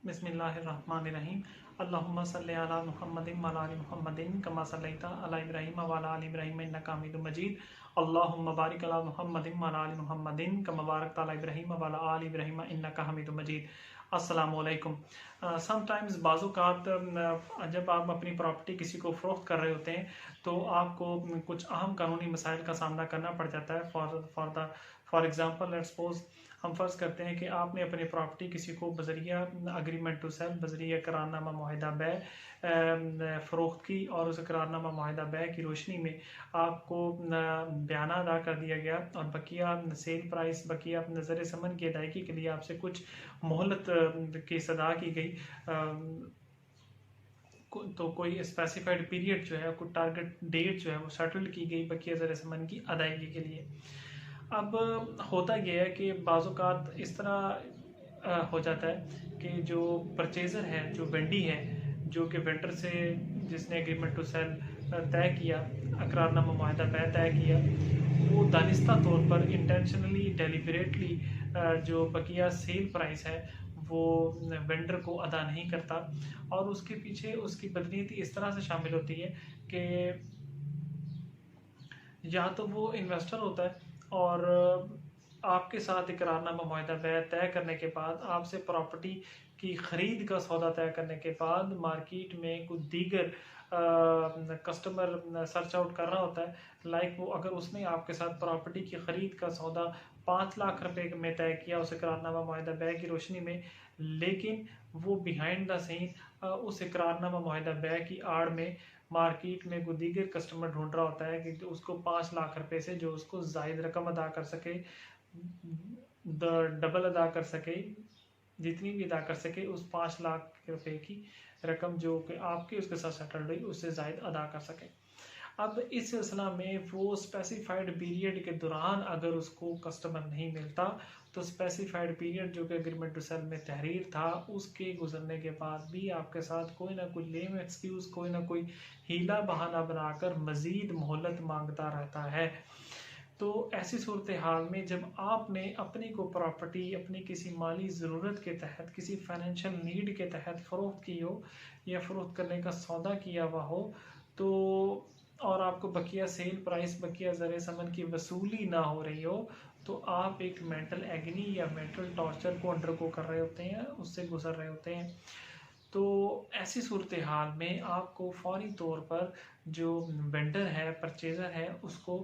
बिस्मिल्लाहिर्रहमानिर्रहीम। अल्लाहुम्मा सल्लि अला मुहम्मदिन व अला आलि मुहम्मदिन कमा सल्लैता अला इब्राहीम व अला आलि इब्राहीम इन्नका हमीदुम मजीद। अल्लाहुम्मा बारिक अला मुहम्मदिन व अला आलि मुहम्मदिन कमा बारकता अला इब्राहीम व अला आलि इब्राहीम इन्नका हमीदुम मजीद। अस्सलामु अलैकुम। समटाइम्स बाज़-औक़ात जब आप अपनी प्रॉपर्टी किसी को फ़रोख्त कर रहे होते हैं तो आपको कुछ अहम कानूनी मसाइल का सामना करना पड़ जाता है। फॉर एग्ज़ाम्पल लेट्स सपोज़ हम फ़र्ज़ करते हैं कि आपने अपनी प्रॉपर्टी किसी को बज़रिया अग्रीमेंट टू सेल बज़रिया करारनामा मुआहिदा बै फ़रोख्त की और उस करारनामा मुआहिदा बै की रोशनी में आपको बयाना अदा कर दिया गया और बकिया सेल प्राइस बकिया नज़र समन की अदायगी के लिए आपसे कुछ मोहलत की सदा की गई। तो कोई स्पेसिफाइड पीरियड जो है कोई टारगेट डेट जो है वो सेटल्ड की गई बकिया ज़र समन की अदायगी के लिए। अब होता यह है कि बाज़-औक़ात इस तरह हो जाता है कि जो परचेज़र है जो वेंडी है जो कि वेंडर से जिसने एग्रीमेंट टू सेल तय किया अकरारनामा मुआहिदा तय किया वो दानिस्ता तौर पर इंटेंशनली डेलिबरेटली जो बकिया सेल प्राइस है वो वेंडर को अदा नहीं करता और उसके पीछे उसकी बदनीयती इस तरह से शामिल होती है कि या तो वो इन्वेस्टर होता है और आपके साथ इकरारनामा मुआहिदा तय करने के बाद आपसे प्रॉपर्टी की ख़रीद का सौदा तय करने के बाद मार्केट में कुछ दीगर कस्टमर सर्च आउट कर रहा होता है लाइक वो अगर उसने आपके साथ प्रॉपर्टी की ख़रीद का सौदा 5 लाख रुपए में तय किया उस इकरारनामा मुआहिदा की रोशनी में, लेकिन वो बिहाइंड द सीन उस इकरारनामा मुआहिदा की आड़ में मार्केट में कोई दीगर कस्टमर ढूंढ रहा होता है कि उसको 5 लाख रुपए से जो उसको जायद रकम अदा कर सके, डबल अदा कर सके, जितनी भी अदा कर सके उस 5 लाख रुपए की रकम जो कि आपकी उसके साथ सेटल हुई उससे जायद अदा कर सके। अब इस सिलसिला में वो स्पेसिफाइड पीरियड के दौरान अगर उसको कस्टमर नहीं मिलता तो स्पेसिफाइड पीरियड जो कि एग्रीमेंट टू सेल में तहरीर था उसके गुजरने के बाद भी आपके साथ कोई ना कोई लेम एक्सक्यूज़ कोई ना कोई हीला बहाना बनाकर मज़ीद मोहलत मांगता रहता है। तो ऐसी सूरत हाल में जब आपने अपनी को प्रॉपर्टी अपनी किसी माली ज़रूरत के तहत किसी फाइनेंशियल नीड के तहत फ़रोख्त की हो या फ़रोख्त करने का सौदा किया हुआ हो तो और आपको बकिया सेल प्राइस बकिया ज़र समन की वसूली ना हो रही हो तो आप एक मेंटल एगनी या मेंटल टॉर्चर को अंडरगो कर रहे होते हैं, उससे गुजर रहे होते हैं। तो ऐसी सूरत हाल में आपको फौरी तौर पर जो वेंडर है परचेज़र है उसको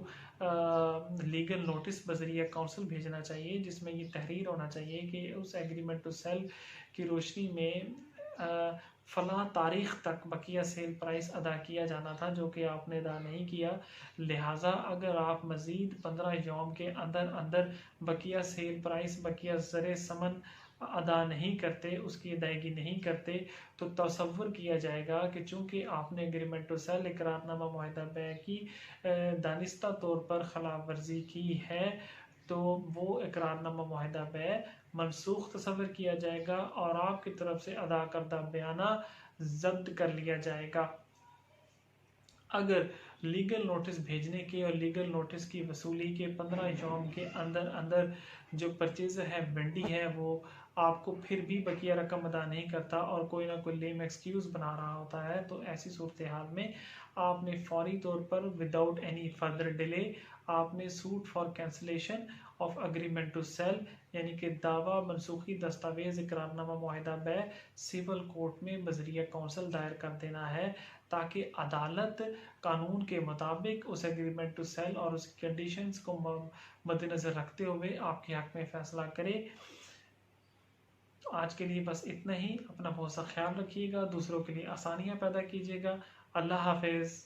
लीगल नोटिस बज़रिया काउंसिल भेजना चाहिए जिसमें ये तहरीर होना चाहिए कि उस एग्रीमेंट टू सेल की रोशनी में फ़लाँ तारीख़ तक बकिया सेल प्राइस अदा किया जाना था जो कि आपने अदा नहीं किया, लिहाजा अगर आप मज़ीद 15 यौम के अंदर अंदर बकिया सेल प्राइस बकिया ज़र समन अदा नहीं करते उसकी अदायगी नहीं करते तो तसव्वुर किया जाएगा कि चूँकि आपने एग्रीमेंट टू सेल इकरारनामा मुआहिदा की दानिस्ता तौर पर खिलाफ वर्जी की है तो वो इकरारनामा मुआहिदा मनसूख तस्वर किया जाएगा और आपकी तरफ से अदा करदा बयाना जब्त कर लिया जाएगा। अगर लीगल नोटिस भेजने के और लीगल नोटिस की वसूली के 15 यौम के अंदर अंदर जो परचेज़र है वेंडी है वो आपको फिर भी बकिया रकम अदा नहीं करता और कोई ना कोई लेम एक्सक्यूज़ बना रहा होता है तो ऐसी सूरत हाल में आपने फौरी तौर पर विदाउट एनी फर्दर डिले आपने suit for cancellation of agreement to sale यानी कि दावा मनसूखी दस्तावेज़ इकरारनामा मुआहिदा सिविल कोर्ट में बज़रिया काउंसिल दायर कर देना है ताकि अदालत कानून के मुताबिक उस एग्रीमेंट टू सेल और उसकी कंडीशंस को मद्देनज़र रखते हुए आपके हक़ में फ़ैसला करे। आज के लिए बस इतना ही। अपना बहुत सा ख्याल रखिएगा, दूसरों के लिए आसानियाँ पैदा कीजिएगा। अल्लाह हाफ़िज़।